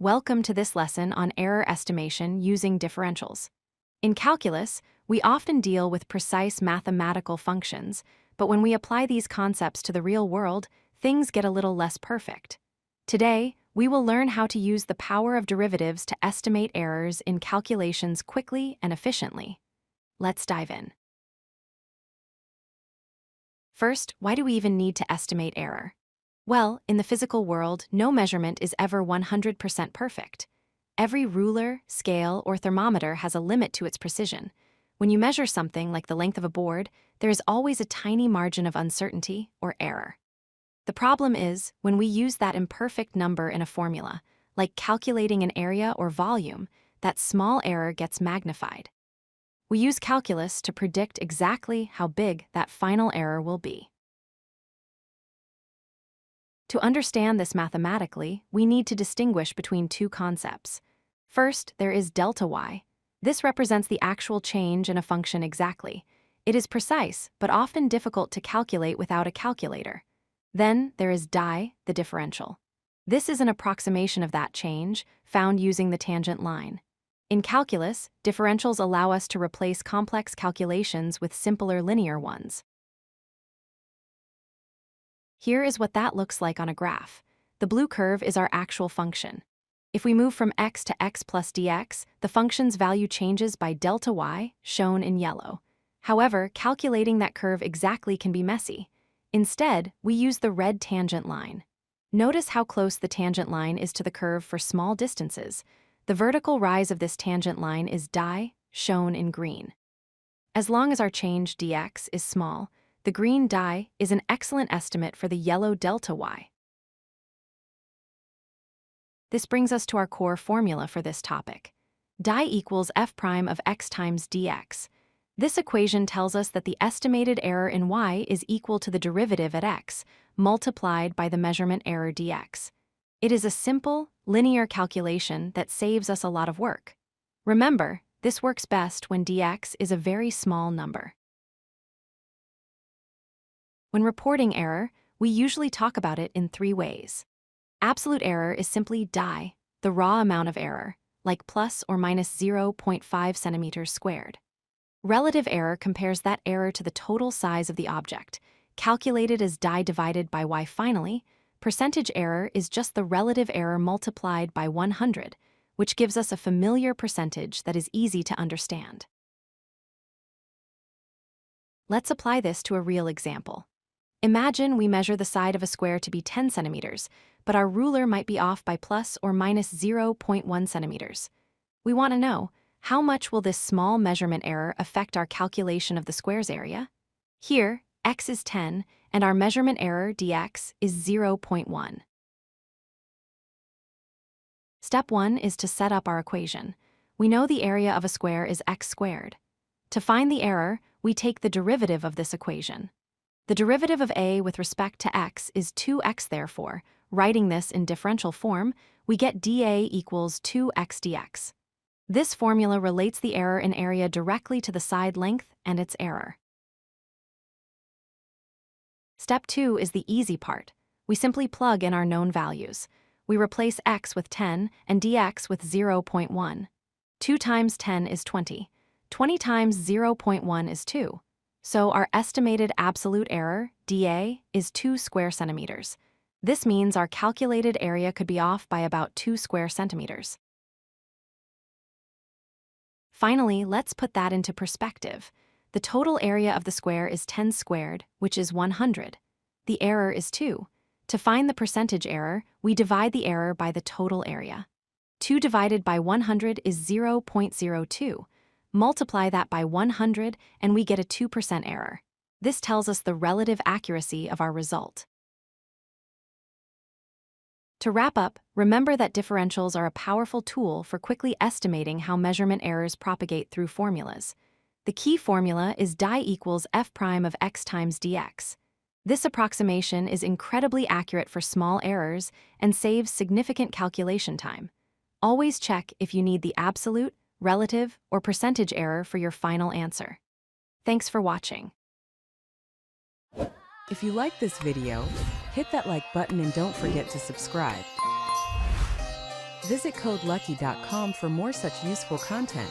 Welcome to this lesson on error estimation using differentials. In calculus, we often deal with precise mathematical functions, but when we apply these concepts to the real world, things get a little less perfect. Today, we will learn how to use the power of derivatives to estimate errors in calculations quickly and efficiently. Let's dive in. First, why do we even need to estimate error? Well, in the physical world, no measurement is ever 100% perfect. Every ruler, scale, or thermometer has a limit to its precision. When you measure something like the length of a board, there is always a tiny margin of uncertainty or error. The problem is when we use that imperfect number in a formula, like calculating an area or volume, that small error gets magnified. We use calculus to predict exactly how big that final error will be. To understand this mathematically, we need to distinguish between two concepts. First, there is delta y. This represents the actual change in a function exactly. It is precise, but often difficult to calculate without a calculator. Then, there is di, the differential. This is an approximation of that change, found using the tangent line. In calculus, differentials allow us to replace complex calculations with simpler linear ones. Here is what that looks like on a graph. The blue curve is our actual function. If we move from x to x plus dx, the function's value changes by delta y, shown in yellow. However, calculating that curve exactly can be messy. Instead, we use the red tangent line. Notice how close the tangent line is to the curve for small distances. The vertical rise of this tangent line is di, shown in green. As long as our change dx is small, the green di is an excellent estimate for the yellow delta y. This brings us to our core formula for this topic. Di equals f prime of x times dx. This equation tells us that the estimated error in y is equal to the derivative at x, multiplied by the measurement error dx. It is a simple, linear calculation that saves us a lot of work. Remember, this works best when dx is a very small number. When reporting error, we usually talk about it in three ways. Absolute error is simply di, the raw amount of error, like plus or minus 0.5 centimeters squared. Relative error compares that error to the total size of the object, calculated as di divided by y. Finally, percentage error is just the relative error multiplied by 100, which gives us a familiar percentage that is easy to understand. Let's apply this to a real example. Imagine we measure the side of a square to be 10 centimeters, but our ruler might be off by plus or minus 0.1 centimeters. We want to know, how much will this small measurement error affect our calculation of the square's area? Here, x is 10, and our measurement error, dx, is 0.1. Step 1 is to set up our equation. We know the area of a square is x squared. To find the error, we take the derivative of this equation. The derivative of a with respect to x is 2x. Therefore, writing this in differential form, we get dA equals 2x dx. This formula relates the error in area directly to the side length and its error. Step 2 is the easy part. We simply plug in our known values. We replace x with 10 and dx with 0.1. 2 times 10 is 20. 20 times 0.1 is 2. So our estimated absolute error, dA, is 2 square centimeters. This means our calculated area could be off by about 2 square centimeters. Finally, let's put that into perspective. The total area of the square is 10 squared, which is 100. The error is 2. To find the percentage error, we divide the error by the total area. 2 divided by 100 is 0.02. Multiply that by 100 and we get a 2% error. This tells us the relative accuracy of our result. To wrap up, remember that differentials are a powerful tool for quickly estimating how measurement errors propagate through formulas. The key formula is di equals f prime of x times dx. This approximation is incredibly accurate for small errors and saves significant calculation time. Always check if you need the absolute, relative, or percentage error for your final answer. Thanks for watching. If you like this video, hit that like button and don't forget to subscribe. Visit codelucky.com for more such useful content.